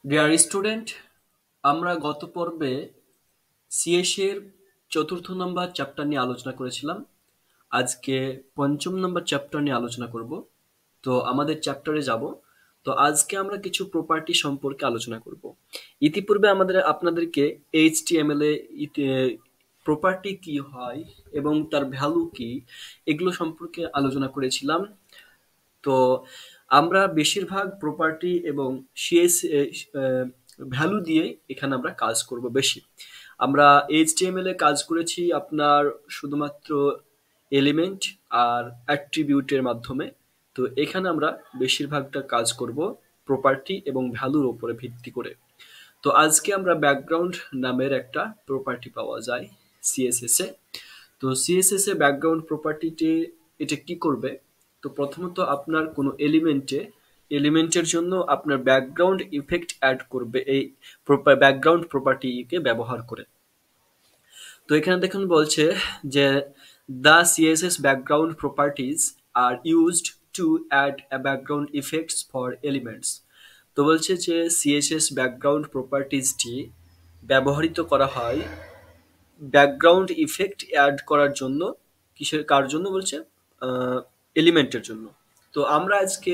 Dear student, আমরা গত পর্বে সিএস এর চতুর্থ নম্বর চ্যাপ্টার নিয়ে আলোচনা করেছিলাম। আজকে পঞ্চম নম্বর চ্যাপ্টার নিয়ে আলোচনা করব। তো আমাদের চ্যাপ্টারে যাব। তো আজকে আমরা কিছু প্রপার্টি সম্পর্কে আলোচনা করব। ইতিপূর্বে আপনাদেরকে এইচটিএমএল এ প্রপার্টি কি হয় এবং তার ভ্যালু কি এগুলো সম্পর্কে আলোচনা করেছিলাম। তো আমরা বেশিরভাগ প্রপার্টি এবং সিএস ভ্যালু দিয়ে এখানে আমরা কাজ করব বেশি। আমরা এইচটিএমএল এ কাজ করেছি আপনার শুধুমাত্র এলিমেন্ট আর অ্যাট্রিবিউটের মাধ্যমে। তো এখানে আমরা বেশিরভাগটা কাজ করব প্রপার্টি এবং ভ্যালুর উপরে ভিত্তি করে। তো আজকে আমরা ব্যাকগ্রাউন্ড নামের একটা প্রপার্টি পাওয়া যায় সিএসএস এ। তো সিএসএস এ ব্যাকগ্রাউন্ড প্রপার্টিতে এটা কি করবে? তো প্রথমত আপনার কোনো এলিমেন্টের জন্য আপনার ব্যাকগ্রাউন্ড ইফেক্ট অ্যাড করবে এই ব্যাকগ্রাউন্ড প্রপার্টিকে ব্যবহার করে। তো এখানে দেখুন বলছে যে the CSS background properties are used to add background effects for elements. তো বলছে যে সিএসএস ব্যাকগ্রাউন্ড প্রপার্টিজটি ব্যবহৃত করা হয় ব্যাকগ্রাউন্ড ইফেক্ট অ্যাড করার জন্য। কার জন্য বলছে? এলিমেন্টের জন্য। তো আমরা আজকে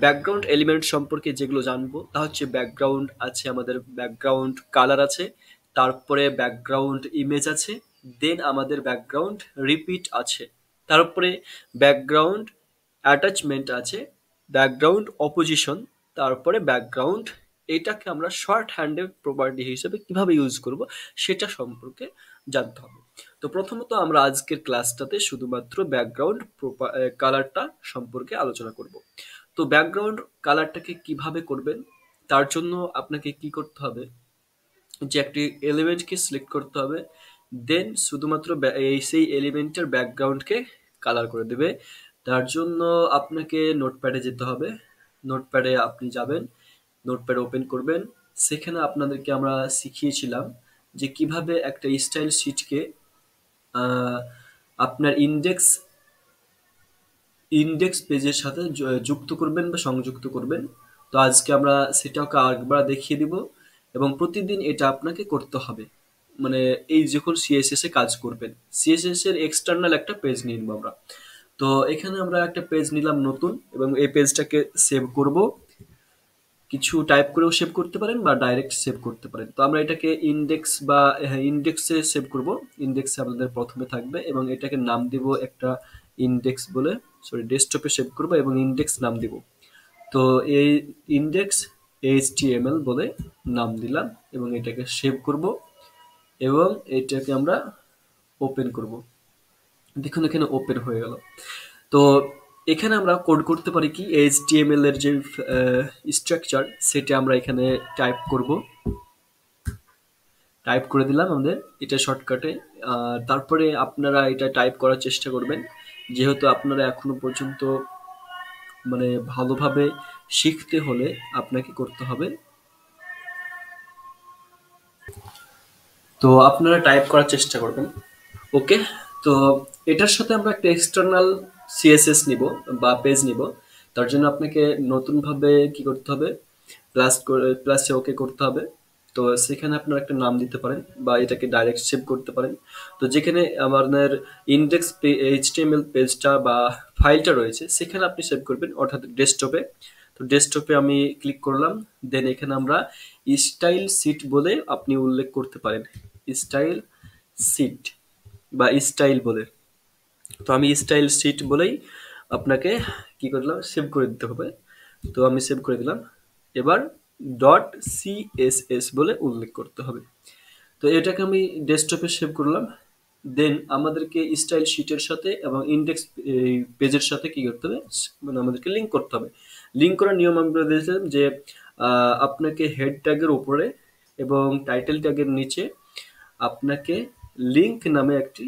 ব্যাকগ্রাউন্ড এলিমেন্ট সম্পর্কে যেগুলো জানবো তা হচ্ছে ব্যাকগ্রাউন্ড আছে, আমাদের ব্যাকগ্রাউন্ড কালার আছে, তারপরে ব্যাকগ্রাউন্ড ইমেজ আছে, দেন আমাদের ব্যাকগ্রাউন্ড রিপিট আছে, তারপরে ব্যাকগ্রাউন্ড অ্যাটাচমেন্ট আছে, ব্যাকগ্রাউন্ড অপোজিশন, তারপরে ব্যাকগ্রাউন্ড। এটাকে আমরা শর্ট হ্যান্ডের প্রপার্টি হিসেবে কিভাবে ইউজ করব সেটা সম্পর্কে জানতে হবে। তো প্রথমত আমরা আজকের ক্লাসটাতে শুধুমাত্র ব্যাকগ্রাউন্ড কালারটা সম্পর্কে আলোচনা করব। তো ব্যাকগ্রাউন্ড কালারটাকে কিভাবে করবেন তার জন্য আপনাকে কি করতে হবে, যে একটি এলিমেন্টকে সিলেক্ট করতে হবে, দেন শুধুমাত্র সেই এলিমেন্টের ব্যাকগ্রাউন্ডকে কালার করে দেবে। তার জন্য আপনাকে নোটপ্যাডে যেতে হবে। নোটপ্যাডে আপনি যাবেন, নোটপ্যাড ওপেন করবেন। সেখানে আপনাদেরকে আমরা শিখিয়েছিলাম যে কিভাবে একটা স্টাইল শিটকে আপনার ইন্ডেক্স পেজের সাথে যুক্ত করবেন বা সংযুক্ত করবেন। তো আজকে আমরা সেটাকে আরেকবার দেখিয়ে দিব এবং প্রতিদিন এটা আপনাকে করতে হবে। মানে এই যখন সিএসএস এ কাজ করবেন, সিএসএস এর এক্সটার্নাল একটা পেজ নিয়ে নিব আমরা। তো এখানে আমরা একটা পেজ নিলাম নতুন এবং এই পেজটাকে সেভ করব। কিছু টাইপ করেও সেভ করতে পারেন বা ডাইরেক্ট সেভ করতে পারেন। তো আমরা এটাকে ইন্ডেক্সে সেভ করব। ইন্ডেক্সে আমাদের প্রথমে থাকবে এবং এটাকে নাম দিব একটা ইন্ডেক্স বলে, সরি ডেস্কটপে সেভ করব এবং ইন্ডেক্স নাম দিব। তো এই ইন্ডেক্স এইচটিএমএল বলে নাম দিলাম এবং এটাকে সেভ করব এবং এটাকে আমরা ওপেন করব। দেখুন এখানে ওপেন হয়ে গেল। তো এখানে আমরা কোড করতে পারি কি, এইচটিএমএল এর যে স্ট্রাকচার সেটা আমরা এখানে টাইপ করে দিলাম আমাদের এটা শর্টকাটে। তারপরে আপনারা এটা টাইপ করার চেষ্টা করবেন, যেহেতু আপনারা এখনো পর্যন্ত মানে ভালোভাবে শিখতে হলে আপনাকে করতে হবে। তো আপনারা টাইপ করার চেষ্টা করবেন। ওকে। তো এটার সাথে আমরা একটা এক্সটার্নাল সিএসএস নিব বা পেজ নিব। তার জন্য আপনাকে নতুনভাবে কি করতে হবে, প্লাসে ওকে করতে হবে। তো সেখানে আপনারা একটা নাম দিতে পারেন বা এটাকে ডাইরেক্ট সেভ করতে পারেন। তো যেখানে আমাদের ইন্ডেক্স এইচটিএমএল পেজটা বা ফাইলটা রয়েছে সেখানে আপনি সেভ করবেন, অর্থাৎ ডেস্কটপে। তো ডেস্কটপে আমি ক্লিক করলাম, দেন এখানে আমরা স্টাইল শিট বলে আপনি উল্লেখ করতে পারেন, স্টাইল শিট বা স্টাইল বলে। তো আমি স্টাইল শিট বলেই আপনাকে কি করলাম, সেভ করে দিতে হবে। তো আমি সেভ করে দিলাম। এবার ডট সিএসএস বলে উল্লেখ করতে হবে। তো এটাকে আমি ডেস্কটপে সেভ করলাম। দেন আমাদেরকে স্টাইল শিটের সাথে এবং ইন্ডেক্স পেজের সাথে কি করতে হবে, মানে আমাদেরকে লিঙ্ক করতে হবে। লিঙ্ক করার নিয়ম আমরা দিয়েছিলাম যে আপনাকে হেড ট্যাগের উপরে এবং টাইটেল ট্যাগের নিচে আপনাকে লিঙ্ক নামে একটি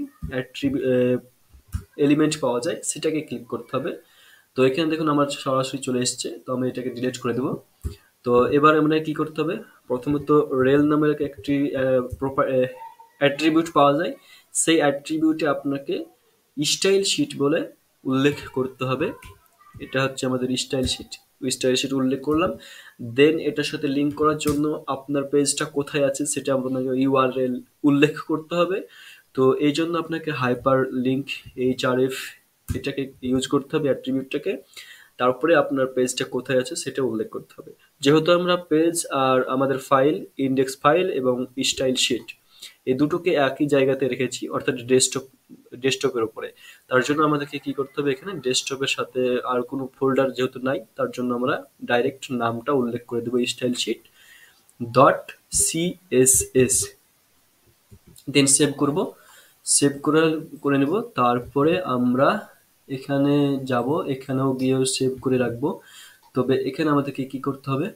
এলিমেন্ট পাওয়া যায়, সেটাকে ক্লিক করতে হবে। তো এখানে দেখুন আমার সরাসরি চলে এসছে, তো আমি এটাকে ডিলিট করে দেবো। তো এবার আমরা কি করতে হবে, প্রথমত রেল নামের একটি অ্যাট্রিবিউট পাওয়া যায়, সেই অ্যাট্রিবিউটে আপনাকে স্টাইল শিট বলে উল্লেখ করতে হবে। এটা হচ্ছে আমাদের স্টাইল শিট। স্টাইল শিট উল্লেখ করলাম। দেন এটার সাথে লিঙ্ক করার জন্য আপনার পেজটা কোথায় আছে সেটা আপনাকে ইউআরএল উল্লেখ করতে হবে। তো এই জন্য আপনাকে হাইপার লিঙ্ক এইচআরএফ এটাকে ইউজ করতে হবে, অ্যাট্রিবিউটটাকে। তারপরে আপনার পেজটা কোথায় আছে সেটা উল্লেখ করতে হবে। যেহেতু আমরা পেজ আর আমাদের ফাইল, ইন্ডেক্স ফাইল এবং স্টাইল শিট এই দুটোকে একই জায়গাতে রেখেছি, অর্থাৎ ডেস্কটপের উপরে। তার জন্য আমাদেরকে কি করতে হবে, এখানে ডেস্কটপের সাথে আর কোনো ফোল্ডার যেহেতু নাই, তার জন্য আমরা ডাইরেক্ট নামটা উল্লেখ করে দেবো, স্টাইল শিট ডট সিএসএস। দেন সেভ করব, সেভ করে নেব। তারপরে আমরা এখানে যাব, এখানেও গিয়েও সেভ করে রাখবো। তবে এখানে আমাদেরকে কি করতে হবে,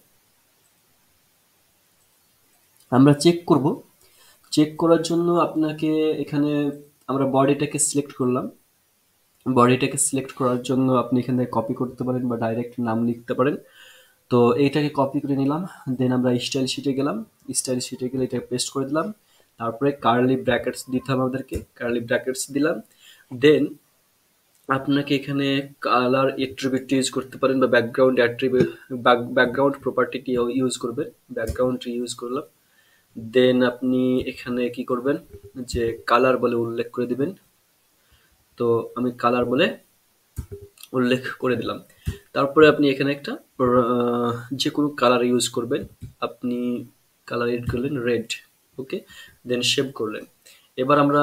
আমরা চেক করব। চেক করার জন্য আপনাকে এখানে আমরা বডিটাকে সিলেক্ট করলাম। বডিটাকে সিলেক্ট করার জন্য আপনি এখানে কপি করতে পারেন বা ডাইরেক্ট নাম লিখতে পারেন। তো এইটাকে কপি করে নিলাম। দেন আমরা স্টাইল শিটে গেলাম। স্টাইল শিটে গেলে এটা পেস্ট করে দিলাম। তারপরে কার্লি ব্র্যাকেটস দিতে হবে আমাদেরকে, কার্লি ব্র্যাকেটস দিলাম। দেন আপনাকে এখানে কালার অ্যাট্রিবিউট ইউজ করতে পারেন বা ব্যাকগ্রাউন্ড অ্যাট্রিবিউট, ব্যাকগ্রাউন্ড প্রপার্টিটি ইউজ করবেন। ব্যাকগ্রাউন্ড ইউজ করলাম। দেন আপনি এখানে কি করবেন, যে কালার বলে উল্লেখ করে দিবেন। তো আমি কালার বলে উল্লেখ করে দিলাম। তারপরে আপনি এখানে একটা যে কোনো কালার ইউজ করবেন। আপনি কালার এড করলেন রেড, ওকে। দেন সেভ করলেন। এবার আমরা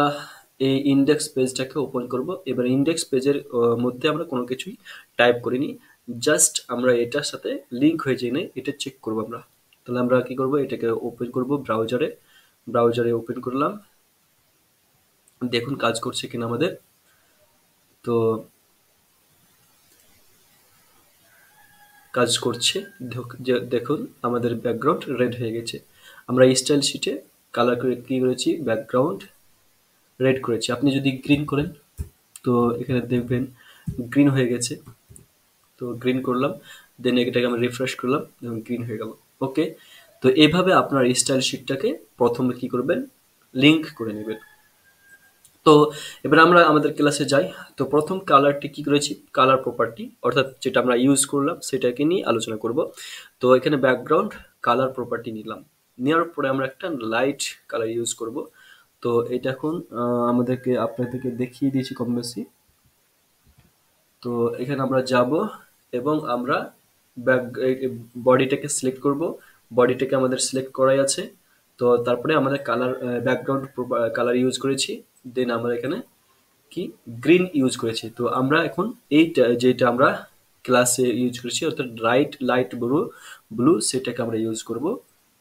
এই ইন্ডেক্স পেজটাকে ওপেন করব। এবার ইন্ডেক্স পেজের মধ্যে আমরা কোনো কিছুই টাইপ করিনি, জাস্ট আমরা এটার সাথে লিঙ্ক হয়ে যাই না এটা চেক করব আমরা। তাহলে আমরা কি করব, এটাকে ওপেন করব ব্রাউজারে। ব্রাউজারে ওপেন করলাম, দেখুন কাজ করছে কিনা আমাদের। তো কাজ করছে, দেখুন আমাদের ব্যাকগ্রাউন্ড রেড হয়ে গেছে। আমরা স্টাইল শিটে কালার করে কি করেছি, ব্যাকগ্রাউন্ড রেড করেছি। আপনি যদি গ্রিন করেন তো এখানে দেখবেন গ্রিন হয়ে গেছে। তো গ্রিন করলাম, দেন এটাকে আমি রিফ্রেশ করলাম এবং গ্রিন হয়ে গেল, ওকে। তো এইভাবে আপনার স্টাইল শিটটাকে প্রথমে কি করবেন, লিঙ্ক করে নেবেন। তো এবার আমরা আমাদের ক্লাসে যাই। তো প্রথম কালারটি কি করেছি, কালার প্রপার্টি অর্থাৎ যেটা আমরা ইউজ করলাম সেটাকে নিয়ে আলোচনা করব। তো এখানে ব্যাকগ্রাউন্ড কালার প্রপার্টি নিলাম, নেওয়ার পরে আমরা একটা লাইট কালার ইউজ করব। তো এটা এখন আমাদেরকে আপনাদেরকে দেখিয়ে দিয়েছি কম বেশি। তো এখানে আমরা যাব এবং আমরা ব্যাক বডিটাকে সিলেক্ট করব। বডিটাকে আমাদের সিলেক্ট করাই আছে। তো তারপরে আমাদের কালার ব্যাকগ্রাউন্ড কালার ইউজ করেছি। দেন আমরা এখানে কি গ্রিন ইউজ করেছি। তো আমরা এখন এইটা যেটা আমরা ক্লাসে ইউজ করেছি অর্থাৎ লাইট ব্লু, সেটাকে আমরা ইউজ করব।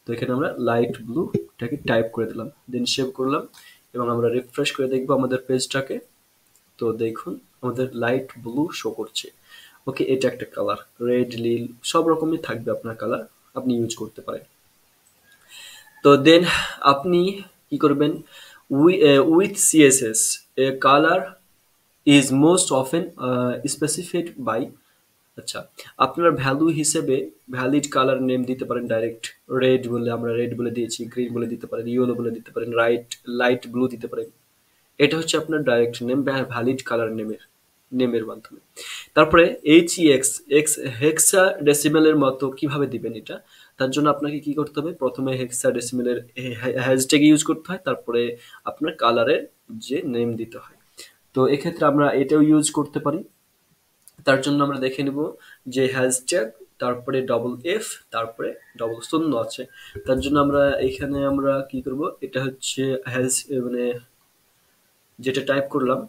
তো এখানে আমরা লাইট ব্লুটাকে টাইপ করে দিলাম, দেন সেভ করলাম এবং আমরা রিফ্রেশ করে দেখবো আমাদের পেজটাকে। তো দেখুন আমাদের লাইট ব্লু শো করছে, ওকে। এটা একটা কালার, রেড, নীল সব রকমই থাকবে আপনার কালার, আপনি ইউজ করতে পারেন। তো দেন আপনি কি করবেন, with CSS a colour is most often specified by, আচ্ছা, আপনার ভ্যালু হিসেবে ভ্যালিড কালার নেম দিতে পারেন ডাইরেক্ট। রেড বলে আমরা রেড বলে দিয়েছি, গ্রিন বলে দিতে পারেন, ইয়েলো বলে দিতে পারেন, লাইট ব্লু দিতে পারেন। এটা হচ্ছে আপনার ডাইরেক্ট নেম ভ্যালিড কালার নেমের মাধ্যমে। তারপরে এইচইএক্স এক্স হেক্সা ডেসিমেলের মতো কিভাবে দিবেন এটা, তার জন্য আপনাকে কি করতে হবে, প্রথমে হেক্সা ডেসিমেলের হ্যাশট্যাগ ইউজ করতে হয়, তারপরে আপনার কালারের যে নেম দিতে হয়। তো এক্ষেত্রে আমরা এটাও ইউজ করতে পারি। তার জন্য আমরা দেখে নিব যে হ্যাশট্যাগ, তারপরে ডবল এফ, তারপরে ডবল শূন্য আছে। তার জন্য আমরা এখানে আমরা কি করব, এটা হচ্ছে মানে যেটা টাইপ করলাম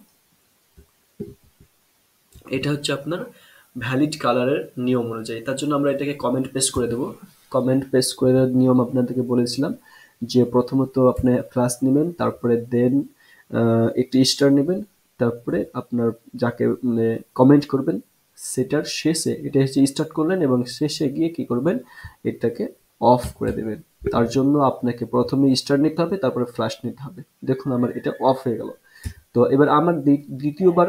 এটা হচ্ছে আপনার ভ্যালিড কালারের নিয়ম অনুযায়ী। তার জন্য আমরা এটাকে কমেন্ট পেস্ট করে দেবো। কমেন্ট পেস্ট করে দেওয়ার নিয়ম আপনাদেরকে বলেছিলাম যে প্রথমত আপনি ক্লাস নেবেন, তারপরে দেন একটি স্টার নেবেন, তারপরে আপনার যাকে মানে কমেন্ট করবেন সেটার শেষে এটা হচ্ছে স্টার্ট করলেন এবং শেষে গিয়ে কি করবেন, এটাকে অফ করে দেবেন। তার জন্য আপনাকে প্রথমে স্টার নিতে হবে, তারপরে ফ্ল্যাশ নিতে হবে। দেখুন আমার এটা অফ হয়ে গেল। তো এবার আমার দ্বিতীয়বার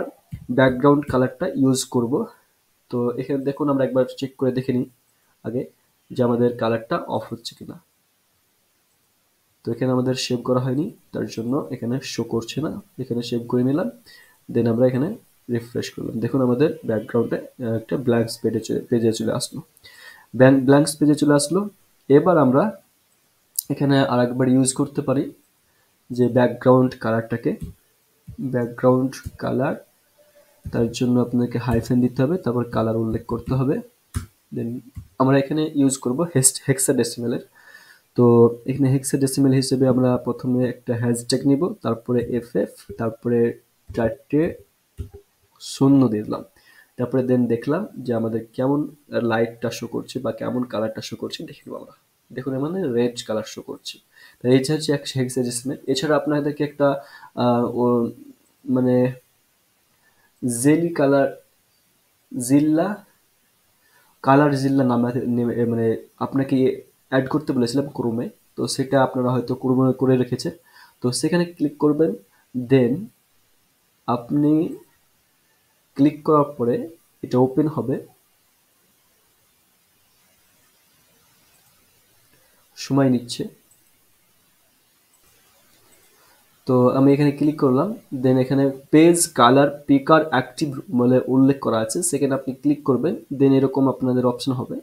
ব্যাকগ্রাউন্ড কালারটা ইউজ করব। তো এখানে দেখুন আমরা একবার চেক করে দেখে নিই আগে যে আমাদের কালারটা অফ হচ্ছে কিনা। তো এখানে আমাদের সেভ করা হয়নি, তার জন্য এখানে শো করছে না। এখানে সেভ করে নিলাম, দেন আমরা এখানে রিফ্রেশ করলাম, দেখুন আমাদের ব্যাকগ্রাউন্ডে একটা ব্ল্যাঙ্কস পেজে চলে আসলো, ব্ল্যাঙ্কস পেজে চলে আসলো। এবার আমরা এখানে আরেকবার ইউজ করতে পারি যে ব্যাকগ্রাউন্ড কালারটাকে, ব্যাকগ্রাউন্ড কালার, তার জন্য আপনাকে হাইফেন দিতে হবে, তারপর কালার উল্লেখ করতে হবে। দেন আমরা এখানে ইউজ করব হেক্সাডেসিমেলের। তো এখানে হেক্সাডেসিমেল হিসেবে আমরা প্রথমে একটা হ্যাশট্যাগ নিব, তারপরে এফএফ, তারপরে 4টে শূন্য দিলাম, তারপরে দেন দেখলাম যে আমাদের কেমন লাইটটা শো করছে বা কেমন কালারটা শো করছে দেখে নেবো আমরা। দেখুন এর মানে রেড কালার শো করছে। তাই এটা হচ্ছে এক হেক্সাডেসিমেল। এছাড়া আপনাদেরকে একটা ও মানে জেলি কালার জিল্লা কালার জিল্লা নামে মানে আপনাকে অ্যাড করতে বলেছিলাম ক্রোমে, তো সেটা আপনারা হয়তো ক্রোমে করে রেখেছেন। তো সেখানে ক্লিক করবেন, দেন আপনি ক্লিক করার পরে এটা ওপেন হবে, সময় নিচ্ছে। তো আমি এখানে ক্লিক করলাম, দেন এখানে পেজ কালার পিকার অ্যাক্টিভ বলে উল্লেখ করা আছে, সেখানে আপনি ক্লিক করবেন, দেন এরকম আপনাদের অপশন হবে।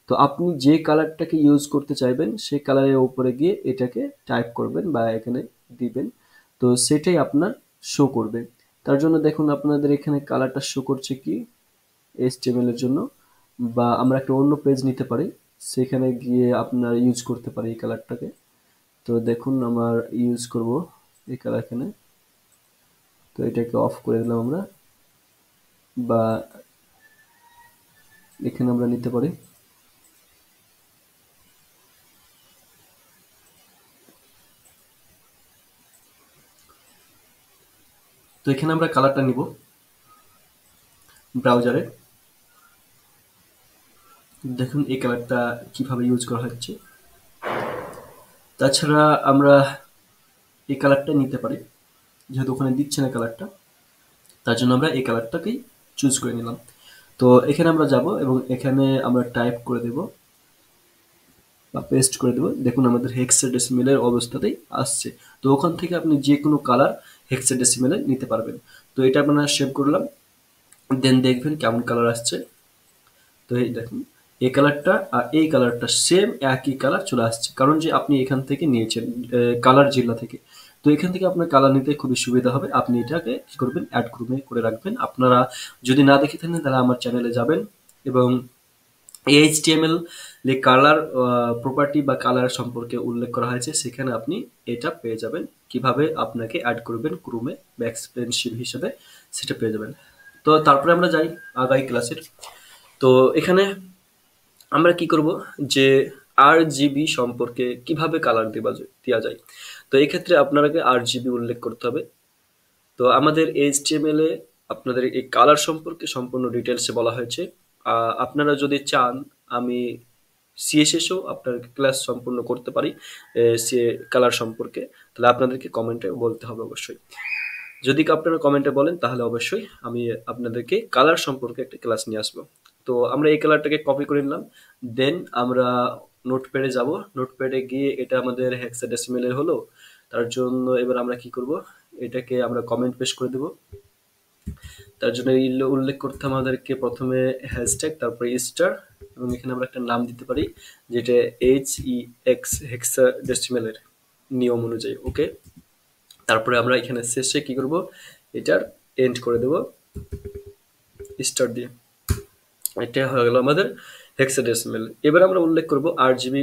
তো আপনি যে কালারটাকে ইউজ করতে চাইবেন সেই কালারের উপরে গিয়ে এটাকে টাইপ করবেন বা এখানে দিবেন, তো সেটাই আপনার শো করবে। তার জন্য দেখুন আপনাদের এখানে কালারটা শো করছে কি HTML এর জন্য, বা আমরা একটা অন্য পেজ নিতে পারি, সেখানে গিয়ে আপনার ইউজ করতে পারি এই কালারটাকে। তো দেখুন আমার ইউজ করব এই কালার এখানে, তো এটাকে অফ করে দিলাম আমরা, বা এখানে আমরা নিতে পারি। তো এখানে আমরা কালারটা নিব ব্রাউজারে, দেখুন এই কালারটা কিভাবে ইউজ করা হচ্ছে। তাছাড়া আমরা এই কালারটা নিতে পারি, যেহেতু ওখানে দিচ্ছে না কালারটা, তার জন্য আমরা এই কালারটাকেই চুজ করে নিলাম। তো এখানে আমরা যাব এবং এখানে আমরা টাইপ করে দেব বা পেস্ট করে দেব, দেখুন আমাদের হেক্সাডেসিমেলের অবস্থাতেই আসছে। তো ওখান থেকে আপনি যে কোনো কালার হেক্সাডেসিমেলে নিতে পারবেন। তো এটা আপনারা সেভ করলাম, দেন দেখবেন কেমন কালার আসছে। তো এই দেখুন এই কালারটা আর এই কালারটা সেম একই কালার চলে আসছে, কারণ যে আপনি এখান থেকে নিয়েছেন কালার জিল্লা থেকে। তো এখান থেকে আপনার কালার নিতে খুবই সুবিধা হবে। আপনি এটাকে কি করবেন, অ্যাড গ্রুপে করে রাখবেন। আপনারা যদি না দেখে থাকেন তাহলে আমার চ্যানেলে যাবেন এবং এইচটিএমএল যে কালার প্রপার্টি বা কালার সম্পর্কে উল্লেখ করা হয়েছে, সেখানে আপনি এটা পেয়ে যাবেন কিভাবে আপনাকে অ্যাড করবেন ক্রোমে বা এক্সপেন্সিভ হিসেবে, সেটা পেয়ে যাবেন। তো তারপরে আমরা যাই আগামী ক্লাসের। তো এখানে আমরা কি করব যে RGB সম্পর্কে কিভাবে কালার দেওয়া যায়। তো এই ক্ষেত্রে আপনাকে RGB উল্লেখ করতে হবে। তো আমাদের HTML এ আপনাদের এই কালার সম্পর্কে সম্পূর্ণ ডিটেলসে বলা হয়েছে। আপনারা যদি চান আমি CSS ও আপনার ক্লাস সম্পূর্ণ করতে পারি সে কালার সম্পর্কে, তাহলে আপনাদেরকে কমেন্টে বলতে হবে অবশ্যই। যদি আপনারা কমেন্টে বলেন তাহলে অবশ্যই আমি আপনাদেরকে কালার সম্পর্কে একটা ক্লাস নিয়ে আসবো। তো আমরা এই কালারটাকে কপি করে নিলাম, দেন আমরা নোটপ্যাডে যাব, নোটপ্যাডে গিয়ে এটা আমাদের হেক্সাডেসিমেলের হলো। তার জন্য এবার আমরা কি করব, এটাকে আমরা কমেন্ট পেস্ট করে দেব। তার জন্য উল্লেখ করতে আমাদেরকে প্রথমে হ্যাশট্যাগ, তারপরে স্টার, এবং এখানে আমরা একটা নাম দিতে পারি যেটা HEX হেক্সাডেসিমেলের নিয়ম অনুযায়ী। ওকে, তারপরে আমরা এখানে শেষে কি করব, এটার এন্ড করে দেব স্টার দিয়ে। এটা হয়ে গেল আমাদের হেক্সাডেসিমেল। এবার আমরা উল্লেখ করব RGB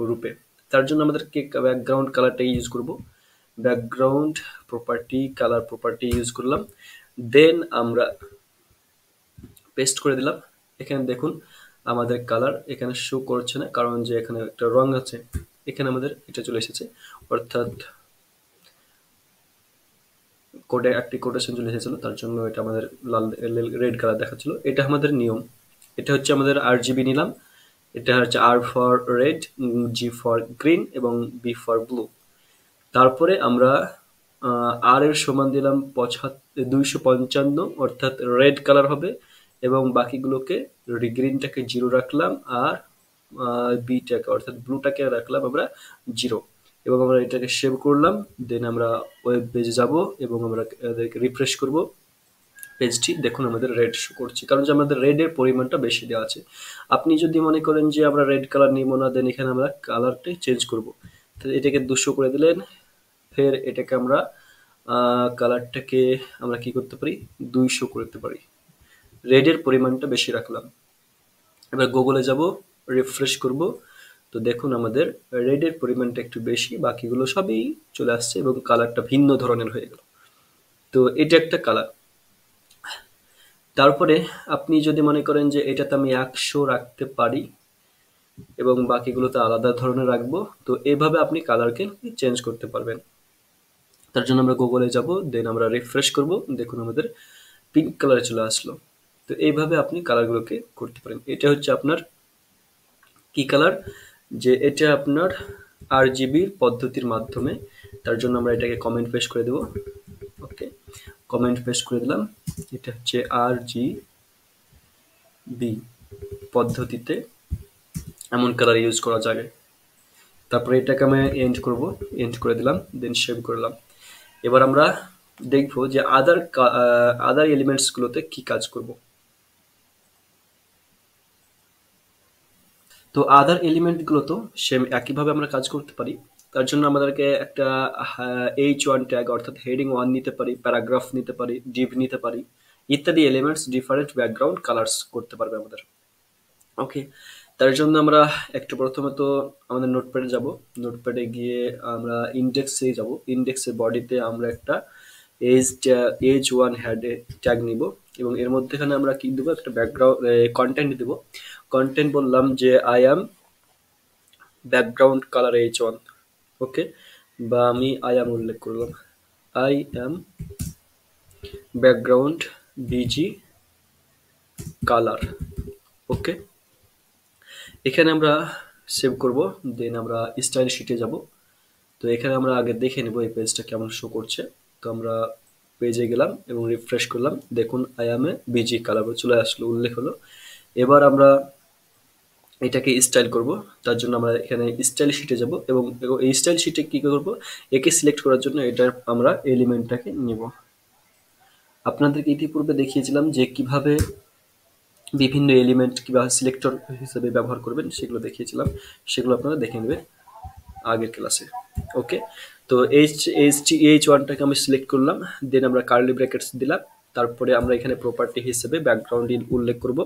রূপে। তার জন্য আমাদেরকে ব্যাকগ্রাউন্ড কালারটা ইউজ করব, background property colour property use করলাম, দেন আমরা পেস্ট করে দিলাম। এখানে দেখুন আমাদের কালার এখানে শো করছে না, কারণ যে এখানে একটা রং আছে, এখানে আমাদের এটা চলে এসেছে, অর্থাৎ কোডে একটি কোটেশন চলে এসেছিল, তার জন্য এটা আমাদের লাল রেড কালার দেখাচ্ছিল। এটা আমাদের নিয়ম, এটা হচ্ছে আমাদের RGB নিলাম, এটা হচ্ছে R for red, G for green এবং B ফর ব্লু। তারপরে আমরা R এর সমান দিলাম 255, অর্থাৎ রেড কালার হবে, এবং বাকিগুলোকে গ্রিনটাকে 0 রাখলাম, আর বিটাকে অর্থাৎ ব্লুটাকে রাখলাম আমরা 0, এবং আমরা এটাকে সেভ করলাম। দেন আমরা ওয়েব পেজে যাব এবং আমরা এদেরকে রিফ্রেশ করব। পেজটি দেখুন আমাদের রেড শো করছে, কারণ যে আমাদের রেডের পরিমাণটা বেশি দেওয়া আছে। আপনি যদি মনে করেন যে আমরা রেড কালার নিব না, দেন এখানে আমরা কালারটাই চেঞ্জ করব। তাহলে এটাকে 200 করে দিলেন, ফের এটাকে আমরা কালারটাকে আমরা কি করতে পারি, 200 করতে পারি। রেডের পরিমাণটা বেশি রাখলাম। এবার গুগলে যাব, রিফ্রেশ করব। তো দেখুন আমাদের রেডের পরিমাণটা একটু বেশি, বাকিগুলো সবই চলে আসছে এবং কালারটা ভিন্ন ধরনের হয়ে গেল। তো এটা একটা কালার। তারপরে আপনি যদি মনে করেন যে এটাতে আমি 100 রাখতে পারি এবং বাকিগুলোতে আলাদা ধরনের রাখবো, তো এভাবে আপনি কালারকে চেঞ্জ করতে পারবেন। তার জন্য আমরা গুগলে যাব, দেন আমরা রিফ্রেশ করব, দেখুন আমাদের পিঙ্ক কালারে চলে আসলো। তো এইভাবে আপনি কালারগুলোকে করতে পারেন। এটা হচ্ছে আপনার কি কালার, যে এটা আপনার আরজিবির পদ্ধতির মাধ্যমে। তার জন্য আমরা এটাকে কমেন্ট পেস্ট করে দেব। ওকে, কমেন্ট পেস্ট করে দিলাম। এটা হচ্ছে আরজিবি পদ্ধতিতে এমন কালার ইউজ করা যাবে। তারপরে এটাকে আমি এন্ড করব, এন্ড করে দিলাম, দেন সেভ করলাম। এবার আমরা দেখব যে আদার এলিমেন্টস গুলোতে কি কাজ করব। তো আদার এলিমেন্ট গুলো তো সেম একইভাবে আমরা কাজ করতে পারি। তার জন্য আমাদেরকে একটা H1 ট্যাগ অর্থাৎ হেডিং 1 নিতে পারি, প্যারাগ্রাফ নিতে পারি, ডিভ নিতে পারি, ইত্যাদি এলিমেন্টস ডিফারেন্ট ব্যাকগ্রাউন্ড কালার্স করতে পারবে আমাদের। ওকে, তার জন্য আমরা একটু প্রথমে তো আমাদের নোটপ্যাডে যাব। নোটপ্যাডে গিয়ে আমরা ইন্ডেক্সে যাব। ইন্ডেক্সের বডিতে আমরা একটা H1 হেডে ট্যাগ নিব এবং এর মধ্যেখানে আমরা কি দেবো, একটা ব্যাকগ্রাউন্ড কন্টেন্ট দেব। কন্টেন্ট বললাম যে I am background colour H1। Okay, বা আমি আই অ্যাম উল্লেখ করলাম, I am background B G colour. Okay, এখানে আমরা সেভ করব, দেন আমরা স্টাইল শিটে যাব। তো এখানে আমরা আগে দেখে নেব এই পেজটা কেমন শো করছে। তো আমরা পেজে গেলাম এবং রিফ্রেশ করলাম, দেখুন I am A busy colour চলে আসলো, উল্লেখ হলো। এবার আমরা এটাকে স্টাইল করব। তার জন্য আমরা এখানে স্টাইল শিটে যাব এবং এই স্টাইল শিটে কি করব, একে সিলেক্ট করার জন্য এটার আমরা এলিমেন্টটাকে নিব। আপনাদেরকে ইতিপূর্বে দেখিয়েছিলাম যে কিভাবে বিভিন্ন এলিমেন্ট কিভাবে সিলেক্টর হিসেবে ব্যবহার করবেন, সেগুলো দেখিয়েছিলাম। সেগুলো আপনারা দেখে নেবেন আগের ক্লাসে। ওকে, তো H1টাকে আমি সিলেক্ট করলাম, দেন আমরা কার্লি ব্র্যাকেটস দিলাম। তারপরে আমরা এখানে প্রপার্টি হিসেবে ব্যাকগ্রাউন্ড উল্লেখ করব।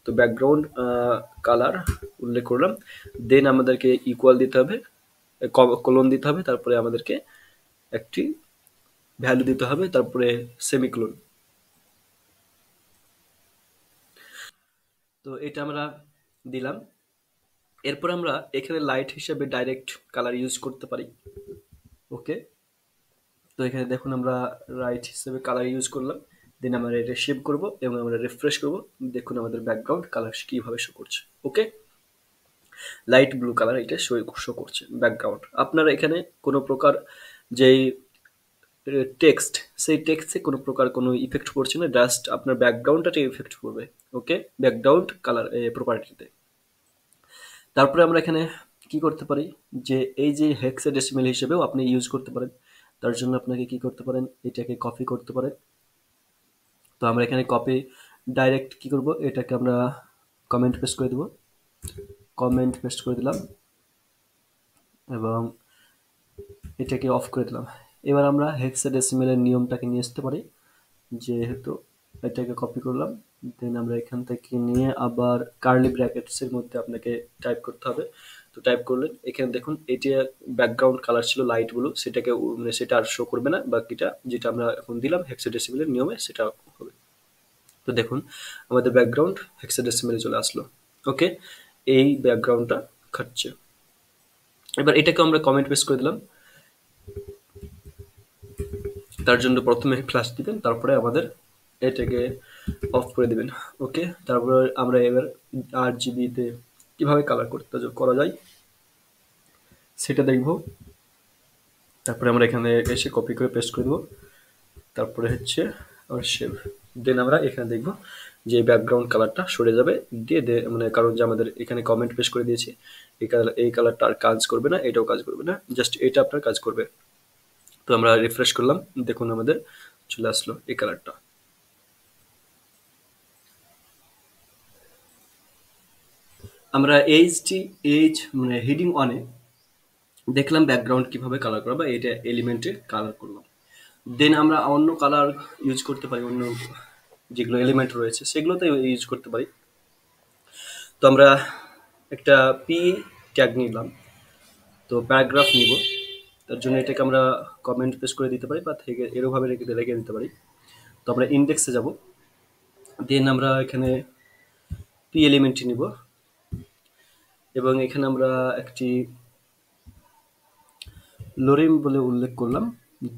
তো ব্যাকগ্রাউন্ড কালার উল্লেখ করলাম, দেন আমাদেরকে ইকুয়াল দিতে হবে, কোলন দিতে হবে, তারপরে আমাদেরকে একটি ভ্যালু দিতে হবে, তারপরে সেমিকোলন। তো এটা আমরা দিলাম। এরপর আমরা এখানে লাইট হিসেবে ডাইরেক্ট কালার ইউজ করতে পারি। ওকে, তো এখানে দেখুন আমরা রাইট হিসেবে কালার ইউজ করলাম, দেন আমরা এটা সেভ করব এবং আমরা রিফ্রেশ করব। দেখুন আমাদের ব্যাকগ্রাউন্ড কালার কিভাবে শো করছে। ওকে, লাইট ব্লু কালার এটা শো করছে ব্যাকগ্রাউন্ড। আপনারা এখানে কোনো প্রকার যেই টেক্সট, সেই টেক্সটে কোনো প্রকার কোনো ইফেক্ট পড়ছে না, জাস্ট আপনার ব্যাকগ্রাউন্ডটা ইফেক্ট করবে। ওকে, ব্যাকগ্রাউন্ড কালার প্রপার্টিতে। তারপরে আমরা এখানে কি করতে পারি, যে এই যে হেক্সাডেসিমেল হিসেবেও আপনি ইউজ করতে পারেন। তার জন্য আপনাকে কি করতে পারেন, এটাকে কপি করতে পারেন। তো আমরা এখানে কপি ডাইরেক্ট কি করব, এটাকে আমরা কমেন্ট পেস্ট করে দেব, কমেন্ট পেস্ট করে দিলাম এবং এটাকে অফ করে দিলাম। এবার আমরা হেক্সাডেসিমেলের নিয়মটাকে নিয়ে আসতে পারি, যেহেতু এটাকে কপি করলাম, দেন আমরা এখান থেকে নিয়ে আবার কার্লি ব্র্যাকেটসের মধ্যে আপনাকে টাইপ করতে হবে। তো টাইপ করলেন, এখানে দেখুন এটা ব্যাকগ্রাউন্ড কালার ছিল লাইট ব্লু, সেটাকে মানে সেটা আর শো করবে না, বাকিটা যেটা আমরা এখন দিলাম হেক্সাডেসিমেলের নিয়মে সেটা হবে। তো দেখুন আমাদের ব্যাকগ্রাউন্ড হেক্সাডেসিমেলে চলে আসলো। ওকে, এই ব্যাকগ্রাউন্ডটা খাচ্ছে। এবার এটাকে আমরা কমেন্ট পেস্ট করে দিলাম। তার জন্য প্রথমে ফ্ল্যাশ দিবেন, তারপরে আমাদের এটাকে অফ করে দিবেন। ওকে, তারপর আমরা এবার RGB-তে কিভাবে কালার করা যায় সেটা দেখব। তারপরে আমরা এখানে এসে কপি করে পেস্ট করে দেবো, তারপরে হচ্ছে আমার সেভ। দেন আমরা এখানে দেখব যে ব্যাকগ্রাউন্ড কালারটা সরে যাবে, দিয়ে মানে কারণ যে আমাদের এখানে কমেন্ট পেস্ট করে দিয়েছি, এই কালারটা আর কাজ করবে না, এটাও কাজ করবে না, জাস্ট এটা আপনার কাজ করবে। তো আমরা রিফ্রেশ করলাম, দেখুন আমাদের চলে আসলো এই কালারটা। আমরা এইচ মানে হেডিং অনে দেখলাম ব্যাকগ্রাউন্ড কিভাবে কালার করা বা এটা এলিমেন্টে কালার করলাম। দেন আমরা অন্য কালার ইউজ করতে পারি, অন্য যেগুলো এলিমেন্ট রয়েছে সেগুলোতে ইউজ করতে পারি। তো আমরা একটা পি ট্যাগ নিলাম, তো প্যারাগ্রাফ নিব। তার জন্য এটাকে আমরা কমেন্ট পেস্ট করে দিতে পারি বা থেকে এরকমভাবে রেখে দিতে পারি। তো আমরা ইন্ডেক্সে যাব, দেন আমরা এখানে পি এলিমেন্টটি নিব এবং এখানে আমরা একটি লোরেম বলে উল্লেখ করলাম।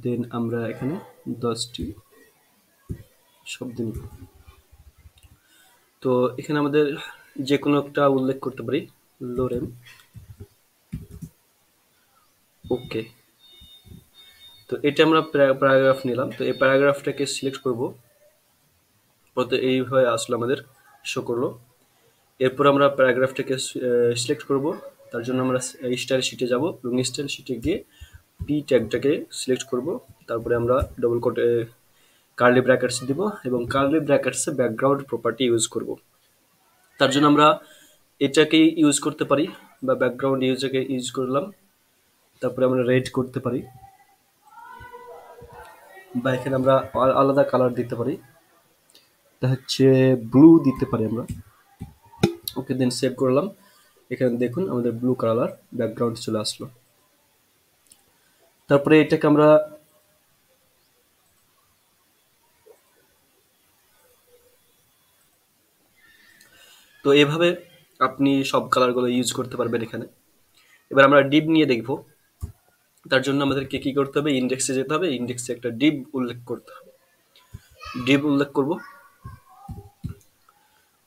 দেন আমরা এখানে 10টি শব্দ নিব। তো এখানে আমাদের যে কোনো একটা উল্লেখ করতে পারি, লোরেম। ওকে, তো এটা আমরা প্যারাগ্রাফ নিলাম। তো এই প্যারাগ্রাফটাকে সিলেক্ট করব, এইভাবে আসলে আমাদের শো করলো। এরপর আমরা প্যারাগ্রাফটাকে সিলেক্ট করব। তার জন্য আমরা স্টাইল শিটে যাব এবং স্টাইল শিটে গিয়ে পি ট্যাগটাকে সিলেক্ট করব। তারপরে আমরা ডবল কোটে কার্লি ব্র্যাকেটস দিব এবং কার্লি ব্র্যাকেটসে ব্যাকগ্রাউন্ড প্রপার্টি ইউজ করব। তার জন্য আমরা এটাকে ইউজ করতে পারি বা ব্যাকগ্রাউন্ড ইউজ করলাম। তারপরে আমরা রেড করতে পারি বা এখানে আমরা আলাদা কালার দিতে পারি, তা হচ্ছে ব্লু দিতে পারি আমরা। ওকে, দেন সেভ করলাম। এখানে দেখুন আমাদের ব্লু কালার ব্যাকগ্রাউন্ড চলে আসলো। তারপরে এটাকে আমরা তো এভাবে আপনি সব কালারগুলো ইউজ করতে পারবেন এখানে। এবার আমরা ডিপ নিয়ে দেখব। তার জন্য আমাদেরকে কি করতে হবে, ইন্ডেক্সে যেতে হবে, ইন্ডেক্সে একটা ডিপ উল্লেখ করতে হবে, ডিপ উল্লেখ করব।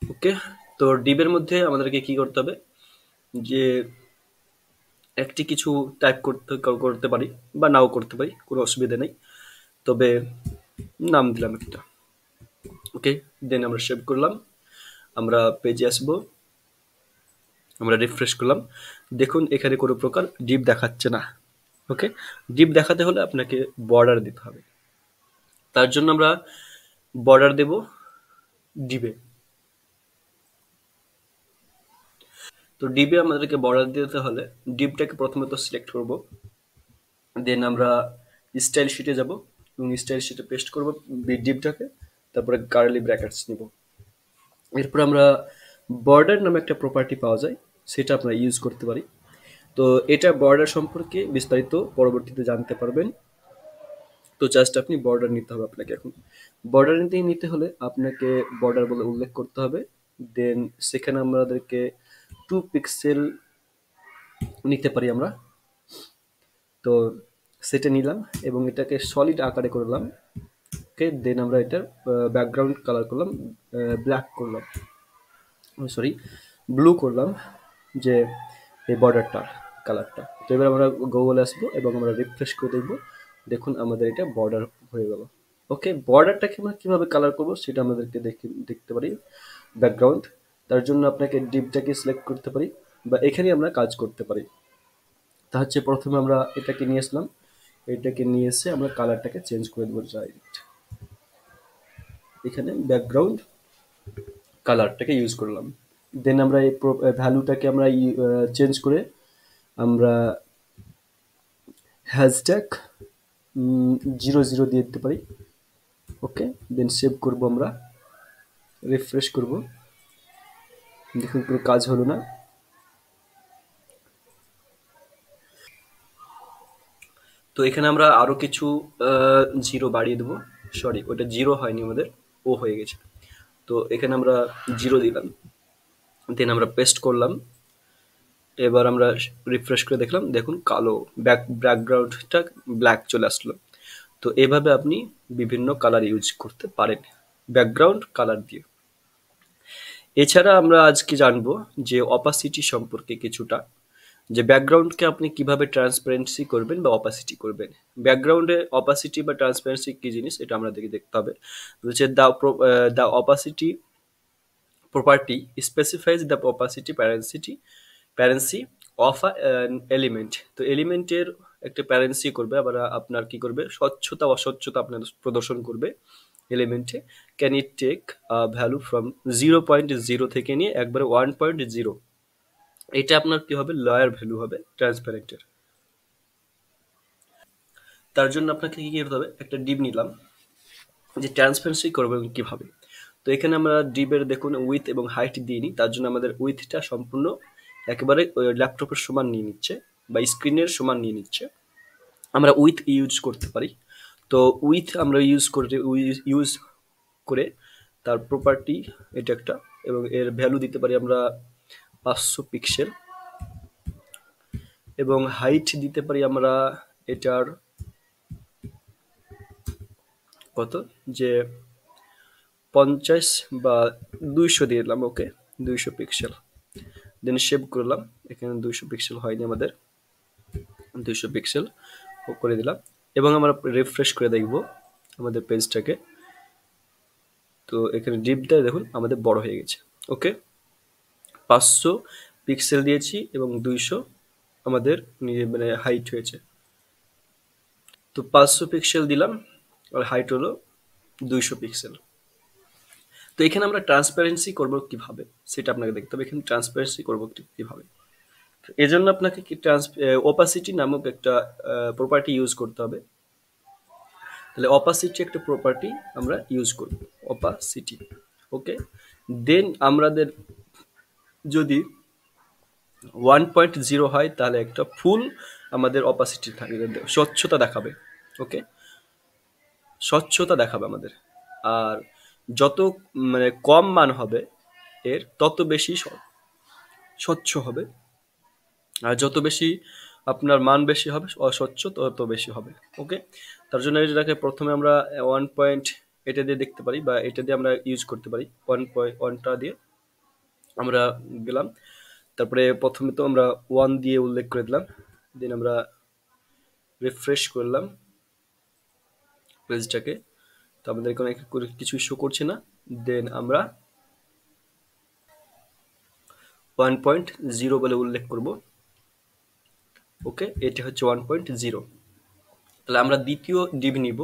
ওকে, তো ডিপের মধ্যে আমাদেরকে কি করতে হবে, যে একটি কিছু টাইপ করতে পারি বা নাও করতে পারি, কোনো অসুবিধা নেই। তবে নাম দিলাম একটা। ওকে, দেন আমরা সেভ করলাম। আমরা পেজে আসবো, আমরা রিফ্রেশ করলাম। দেখুন এখানে কোনো প্রকার ডিপ দেখাচ্ছে না। ওকে, ডিপ দেখাতে হলে আপনাকে বর্ডার দিতে হবে। তার জন্য আমরা বর্ডার দেব ডিপে। তো ডিপে আমাদেরকে বর্ডার দিতে হলে ডিপটাকে প্রথমে তো সিলেক্ট করব, দেন আমরা স্টাইল শিটে যাব এবং স্টাইল শিটে পেস্ট করব ডিপটাকে, তারপরে কার্লি ব্র্যাকেটস নিব। এরপর আমরা বর্ডার নামে একটা প্রপার্টি পাওয়া যায়, সেটা আমরা ইউজ করতে পারি। তো এটা বর্ডার সম্পর্কে বিস্তারিত পরবর্তীতে জানতে পারবেন। তো জাস্ট আপনি বর্ডার নিতে হবে আপনাকে। এখন বর্ডার নিতে হলে আপনাকে বর্ডার বলে উল্লেখ করতে হবে। দেন সেখানে আমাদেরকে 2 পিক্সেল নিতে পারি আমরা। তো সেটা নিলাম এবং এটাকে সলিড আকারে করলাম। ওকে, দেন আমরা এটার ব্যাকগ্রাউন্ড কালার করলাম, ব্ল্যাক করলাম, সরি ব্লু করলাম, যে এই বর্ডারটার কালারটা। তো এবার আমরা গুগলে আসবো এবং আমরা রিফ্রেশ করে দেখবো। দেখুন আমাদের এটা বর্ডার হয়ে গেল। ওকে, বর্ডারটাকে আমরা কীভাবে কালার করবো সেটা আমাদেরকে দেখতে পারি ব্যাকগ্রাউন্ড। তার জন্য আপনাকে ডিপটাকে সিলেক্ট করতে পারি বা এখানে আমরা কাজ করতে পারি। তা হচ্ছে প্রথমে আমরা এটাকে নিয়ে আসলাম, এটাকে নিয়ে এসে আমরা কালারটাকে চেঞ্জ করে দেবো ডাইরেক্ট। এখানে ব্যাকগ্রাউন্ড কালারটাকে ইউজ করলাম। দেন আমরা এই ভ্যালুটাকে আমরা চেঞ্জ করে আমরা হ্যাশট্যাগ 00 দিয়ে দিতে পারি। ওকে, দেন সেভ করব, আমরা রিফ্রেশ করব। দেখুন কোনো কাজ হলো না। তো এখানে আমরা আরো কিছু জিরো বাড়িয়ে দেবো। সরি, ওটা জিরো হয়নি, আমাদের ও হয়ে গেছে। তো এখানে আমরা জিরো দিলাম, দেন আমরা পেস্ট করলাম। এবার আমরা রিফ্রেশ করে দেখলাম, দেখুন কালো ব্যাকগ্রাউন্ডটা ব্ল্যাক চলে আসলো। তো এভাবে আপনি বিভিন্ন কালার ইউজ করতে পারেন ব্যাকগ্রাউন্ড কালার দিয়ে। এছাড়া আমরা আজকে জানবো যে অপাসিটি সম্পর্কে কিছুটা, যে ব্যাকগ্রাউন্ডকে আপনি কিভাবে ট্রান্সপারেন্সি করবেন বা অপাসিটি করবেন। ব্যাকগ্রাউন্ডে অপাসিটি বা ট্রান্সপারেন্সি কি জিনিস এটা আমাদেরকে দেখতে হবে। হচ্ছে the opacity property specifies the opacity প্যারেন্সি অফ an এলিমেন্ট। তো এলিমেন্টের একটা প্যারেন্সি করবে, আবার আপনার কি করবে, স্বচ্ছতা অস্বচ্ছতা আপনার প্রদর্শন করবে এলিমেন্টে। Can it take value from 0.0 থেকে নিয়ে একবারে 1.0 এটা আপনার কি হবে, লয়ার ভ্যালু হবে ট্রান্সপারেন্টের। তার জন্য আপনাকে কি করতে হবে, একটা ডিভ নিলাম যে ট্রান্সপারেন্সি করবো কিভাবে। তো এখানে আমরা ডিবের দেখুন উইথ এবং হাইট দিয়ে নিই, তার জন্য আমাদের উইথটা সম্পূর্ণ একেবারে ল্যাপটপের সমান নিয়ে নিচ্ছে বা স্ক্রিনের সমান নিয়ে নিচ্ছে। আমরা উইথ ইউজ করতে পারি। তো উইথ আমরা ইউজ করে তার প্রপার্টি এটা একটা, এবং এর ভ্যালু দিতে পারি আমরা 500 পিক্সেল, এবং হাইট দিতে পারি আমরা এটার কত, যে 50 বা 200 দিয়ে দিলাম, ওকে 200 পিক্সেল। দেন সেভ করলাম, এখানে 200 পিক্সেল হয়নি আমাদের, 200 পিক্সেল করে দিলাম, এবং আমরা রিফ্রেশ করে দেখব আমাদের পেজটাকে। তো এখানে ডিপটা দেখুন আমাদের বড় হয়ে গেছে। ওকে, 500 পিক্সেল দিয়েছি এবং 200 আমাদের মানে হাইট হয়েছে। তো 500 পিক্সেল দিলাম আর হাইট হলো 200 পিক্সেল। তো এখানে আমরা ট্রান্সপারেন্সি করব কিভাবে সেটা আপনাকে দেখতে হবে। এখানে ট্রান্সপারেন্সি করব কিভাবে, এজন্য আপনাকে কি ওপাসিটি নামক একটা প্রপার্টি ইউজ করতে হবে। তাহলে অপাসিটি একটা প্রপার্টি আমরা ইউজ করব, অপাসিটি। ওকে, দেন আমাদের যদি 1.0 হয় তাহলে একটা ফুল আমাদের অপাসিটি থাকবে, স্বচ্ছতা দেখাবে। ওকে, স্বচ্ছতা দেখাবে আমাদের। আর যত মানে কম মান হবে এর তত বেশি স্বচ্ছ হবে, আর যত বেশি আপনার মান বেশি হবে অস্বচ্ছ তত বেশি হবে। ওকে, তার জন্য এটাকে প্রথমে আমরা 1 পয়েন্ট এটা দিয়ে দেখতে পারি, বা এটা দিয়ে আমরা ইউজ করতে পারি। 1.1টা দিয়ে আমরা গেলাম, তারপরে প্রথমে তো আমরা 1 দিয়ে উল্লেখ করে দিলাম, দেন আমরা রিফ্রেশ করলাম পেজটাকে, তো আমাদের কোনো কিছু শো করছে না। দেন আমরা 1.0 বলে উল্লেখ করব। ওকে, এটা হচ্ছে 1.0। তাহলে আমরা দ্বিতীয় ডিভ নিব,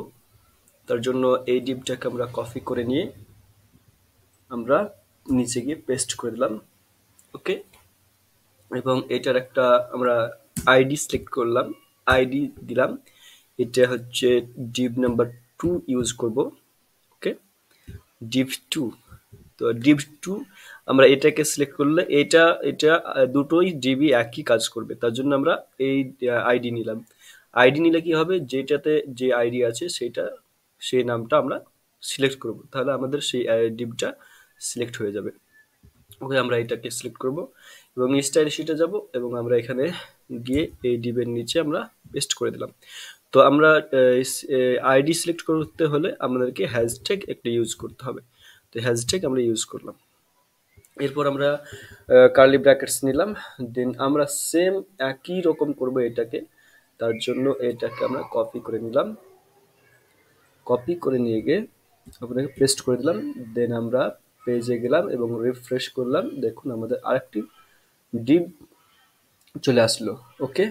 তার জন্য এই ডিভটাকে আমরা কপি করে নিয়ে আমরা নিচে গিয়ে পেস্ট করে দিলাম। ওকে, এবং এটার একটা আমরা আইডি সিলেক্ট করলাম, আইডি দিলাম, এটা হচ্ছে ডিভ নাম্বার 2 ইউজ করব। ওকে, ডিভ 2। তো ডিভ 2 আমরা এটাকে সিলেক্ট করলে এটা এটা দুটোই ডিভি একই কাজ করবে, তার জন্য আমরা এই আইডি নিলাম। আইডি নিলে কি হবে, যেটাতে যে আইডি আছে সেটা সেই নামটা আমরা সিলেক্ট করব, তাহলে আমাদের সেই ডিভটা সিলেক্ট হয়ে যাবে। ওকে, আমরা এটাকে সিলেক্ট করব এবং স্টাইল শিটে যাব, এবং আমরা এখানে গিয়ে এই ডিভের নিচে আমরা পেস্ট করে দিলাম। তো আমরা আইডি সিলেক্ট করতে হলে আমাদেরকে হ্যাশট্যাগ একটা ইউজ করতে হবে, তো হ্যাশট্যাগ আমরা ইউজ করলাম। এরপর আমরা কার্লি ব্র্যাকেটস নিলাম, দেন আমরা সেম একই রকম করব এটাকে, তার জন্য এটাকে আমরা কপি করে নিলাম, কপি করে নিয়ে গিয়ে আপনাকে পেস্ট করে দিলাম। দেন আমরা পেজে গেলাম এবং রিফ্রেশ করলাম, দেখুন আমাদের আরেকটি ডিভ চলে আসলো। ওকে,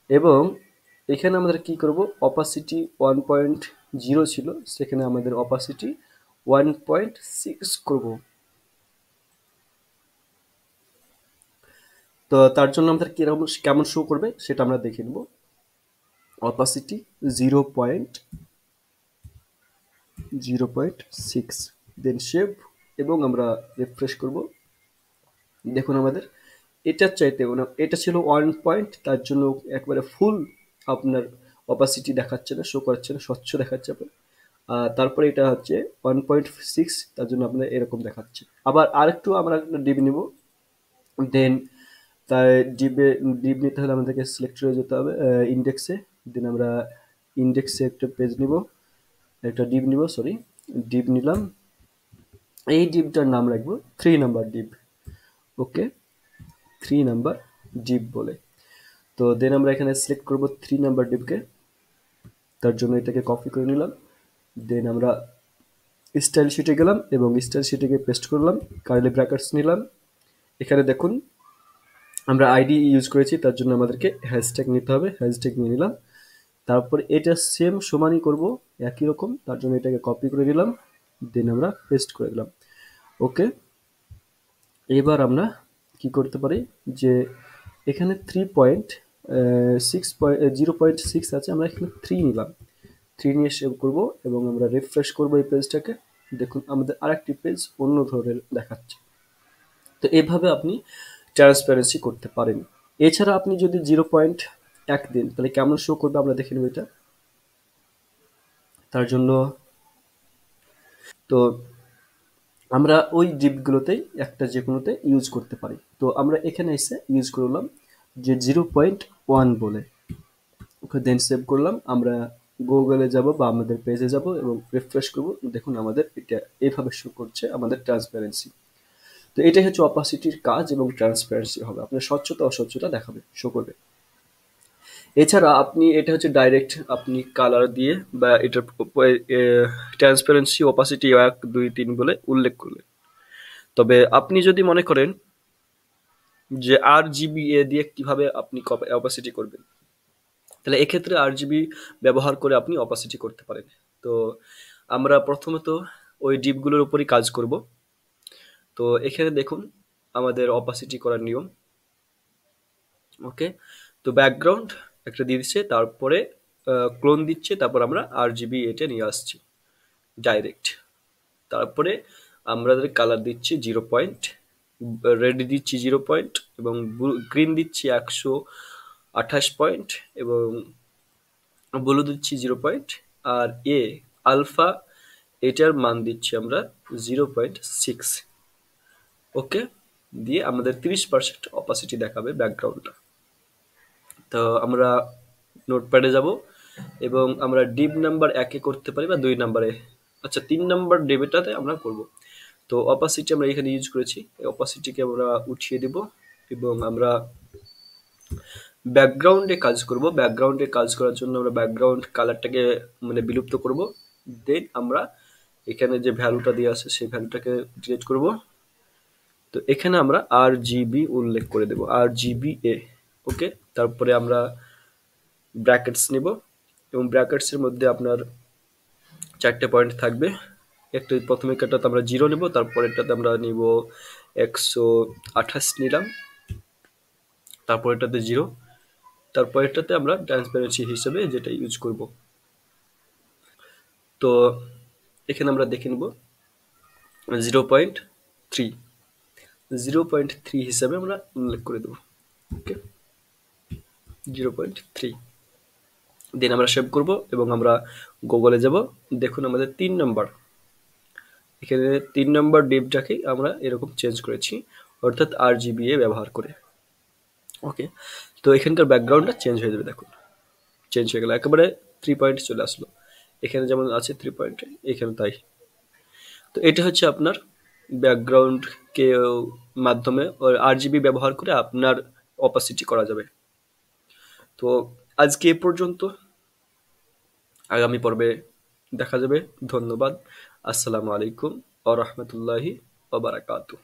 এবং এখানে আমাদের কি করব, অপাসিটি 1.0 ছিল, সেখানে আমাদের অপাসিটি 1.6 করব। তো তার জন্য আমাদের কিরকম কেমন শো করবে সেটা আমরা দেখে নেব। অপাসিটি 0.6, দেন সেভ, এবং আমরা রিফ্রেশ করব। দেখুন আমাদের এটার চাইতে এটা ছিল 1 পয়েন্ট, তার জন্য একবারে ফুল আপনার অপাসিটি দেখাচ্ছে না, শো করাচ্ছে না, স্বচ্ছ দেখাচ্ছে আপনার। তারপরে এটা হচ্ছে 1.6, তার জন্য আপনার এরকম দেখাচ্ছে। আবার আরেকটু আমরা ডিব নিব, দেন তাই ডিব নিতে হলে আমাদেরকে সিলেক্ট হয়ে যেতে হবে ইন্ডেক্সে। দেন আমরা ইন্ডেক্সে একটা পেজ নিব, একটা ডিব নিব, সরি ডিব নিলাম। এই ডিবটার নাম রাখবো 3 নাম্বার ডিব। ওকে, 3 নাম্বার ডিব বলে। তো দেন আমরা এখানে সিলেক্ট করব 3 নাম্বার ডিবকে, তার জন্য এটাকে কপি করে নিলাম। দেন আমরা স্টাইল শিটে গেলাম এবং স্টাইল শিটে গিয়ে পেস্ট করলাম, কার্লি ব্র্যাকেটস নিলাম। এখানে দেখুন আমরা আইডি ইউজ করেছি, তার জন্য আমাদেরকে হ্যাশট্যাগ নিতে হবে, হ্যাশট্যাগ নিয়ে নিলাম। তারপর এটা সেম সমানই করব একই রকম, তার জন্য এটাকে কপি করে নিলাম, দেন আমরা পেস্ট করে দিলাম। ওকে, এবার আমরা কি করতে পারি যে এখানে 0.6 আছে, আমরা এখানে 3 নিলাম, 3 নিয়ে সেভ করব এবং আমরা রিফ্রেশ করব এই পেজটাকে। দেখুন আমাদের আরেকটি পেজ অন্য ধরনের দেখাচ্ছে। তো এভাবে আপনি ট্রান্সপারেন্সি করতে পারেন। এছাড়া আপনি যদি 0.1 দিন তাহলে কেমন শো করবে আমরা দেখে নেব এটা। তার জন্য তো আমরা ওই ডিপগুলোতেই একটা যে কোনোতে ইউজ করতে পারি। তো আমরা এখানে এসে ইউজ করলাম যে 0.1 বলে, ওকে দেন সেভ করলাম। আমরা গুগলে যাব বা আমাদের পেজে যাব এবং রিফ্রেশ করব। দেখুন আমাদের এটা এইভাবে শো করছে আমাদের ট্রান্সপারেন্সি। তো এটাই হচ্ছে অপাসিটির কাজ এবং ট্রান্সপারেন্সি হবে আপনার স্বচ্ছতা অস্বচ্ছতা দেখাবে, শো করবে। এছাড়া আপনি এটা হচ্ছে ডাইরেক্ট আপনি কালার দিয়ে বা এটার ট্রান্সপারেন্সি অপাসিটি 1 2 3 বলে উল্লেখ করলেন। তবে আপনি যদি মনে করেন যে RGBA দিয়ে কিভাবে আপনি অপাসিটি করবেন, তাহলে এক্ষেত্রে RGB ব্যবহার করে আপনি অপাসিটি করতে পারেন। তো আমরা প্রথমত ওই ডিপগুলোর উপরই কাজ করব। তো এখানে দেখুন আমাদের অপাসিটি করার নিয়ম। ওকে, তো ব্যাকগ্রাউন্ড একটা দিয়ে দিচ্ছে, তারপরে ক্লোন দিচ্ছে, তারপর আমরা RGB এটা নিয়ে আসছি ডাইরেক্ট। তারপরে আমাদের কালার দিচ্ছি 0 পয়েন্ট, রেড দিচ্ছি 0 পয়েন্ট এবং গ্রিন দিচ্ছি 128 পয়েন্ট এবং ব্লু দিচ্ছি 0 পয়েন্ট। আর আলফা এটার মান দিচ্ছি আমরা 0.6। ওকে, দিয়ে আমাদের 30% অপাসিটি দেখাবে ব্যাকগ্রাউন্ডটা। তো আমরা নোটপ্যাডে যাব এবং আমরা ডিপ নাম্বার 1-এ করতে পারি বা 2 নাম্বারে, আচ্ছা 3 নাম্বার ডিপটাতে আমরা করব। তো অপাসিটি আমরা এখানে ইউজ করেছি, এই অপাসিটিকে আমরা উঠিয়ে দেব এবং আমরা ব্যাকগ্রাউন্ডে কাজ করব। ব্যাকগ্রাউন্ডে কাজ করার জন্য আমরা ব্যাকগ্রাউন্ড কালারটাকে মানে বিলুপ্ত করব। দেন আমরা এখানে যে ভ্যালুটা দিয়ে আছে সেই ভ্যালুটাকে ডিলিট করব। তো এখানে আমরা RGB উল্লেখ করে দেব, RGBA। ওকে, তারপরে আমরা ব্র্যাকেটস নেব এবং ব্র্যাকেটসের মধ্যে আপনার 4টে পয়েন্ট থাকবে। একটা প্রথমে কাটাতে আমরা 0 নেব, তারপরেরটাতে আমরা নিব 128 নিলাম, তারপরেরটাতে 0, তারপরেরটাতে আমরা ট্রান্সপারেন্সি হিসেবে যেটা ইউজ করব। তো এখানে আমরা দেখে নেব 0.3, 0.3 হিসাবে আমরা উল্লেখ করে দেব। ওকে, 0.3 দেন আমরা সেভ করব এবং আমরা গুগলে যাব। দেখুন আমাদের 3 নাম্বার, এখানে 3 নাম্বার ডিপটাকে আমরা এরকম চেঞ্জ করেছি, অর্থাৎ RGBA ব্যবহার করে। ওকে, তো এখানকার ব্যাকগ্রাউন্ডটা চেঞ্জ হয়ে যাবে। দেখুন চেঞ্জ হয়ে গেল, একেবারে 3 পয়েন্ট চলে আসলো। এখানে যেমন আছে 3 পয়েন্ট, এখানে তাই। তো এটা হচ্ছে আপনার ব্যাকগ্রাউন্ডকে মাধ্যমে RGB ব্যবহার করে আপনার অপাসিটি করা যাবে। তো আজকে এ পর্যন্ত, আগামী পর্বে দেখা যাবে। ধন্যবাদ। আসসালামু আলাইকুম ওয়া রাহমাতুল্লাহি ওয়া বারাকাতুহু।